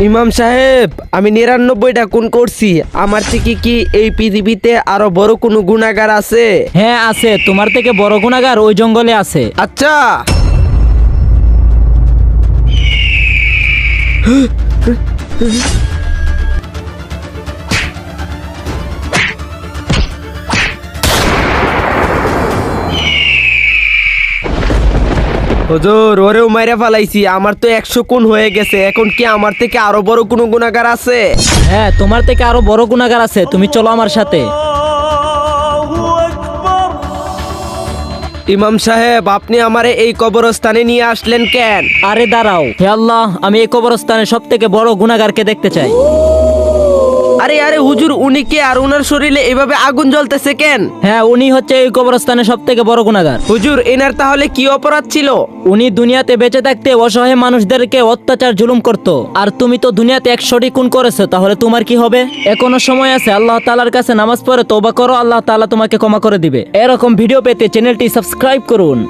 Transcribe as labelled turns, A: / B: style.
A: ইমাম সাহেব, আমি ৯৯টা খুন করছি। আমার থেকে কি এই পৃথিবীতে আরো বড় কোনো গুনাহগার আছে?
B: হ্যাঁ আছে, তোমার থেকে বড় গুনাহগার ওই জঙ্গলে আছে।
A: আচ্ছা। হুজুর, ওরেও মাইরা ফালাইছি। আমার তো ১০০ খুন হয়ে গেছে। এখন কি আমার থেকে আরো বড় কোনো গুনাহগার আছে?
B: হ্যাঁ, তোমার থেকে আরো বড় গুনাহগার আছে, তুমি চলো আমার সাথে।
A: ইমাম সাহেব, আপনি আমারে এই কবরস্থানে নিয়ে আসলেন কেন?
B: আরে দাঁড়াও, হে আল্লাহ, আমি এই কবরস্থানে সব থেকে বড় গুনাহগারকে দেখতে চাই।
A: আরে আরে হুজুর, উনি কে? আর উনার শরীরে এভাবে আগুন জ্বলতেছে কেন?
B: হ্যাঁ, উনি হচ্ছে এই কবরস্থানে সব থেকে বড় গুনাহগার।
A: হুজুর, এনার তাহলে কি অপরাধ ছিল?
B: উনি দুনিয়াতে বেঁচে থাকতে অসহায় মানুষদেরকে অত্যাচার জুলুম করত। আর তুমি তো দুনিয়াতে ১০০টি খুন করেছো, তাহলে তোমার কি হবে? এখনো সময় আছে, আল্লাহ তাআলার কাছে নামাজ পড়ে তওবা করো, আল্লাহ তাআলা তোমাকে ক্ষমা করে দিবে। এরকম ভিডিও পেতে চ্যানেলটি সাবস্ক্রাইব করুন।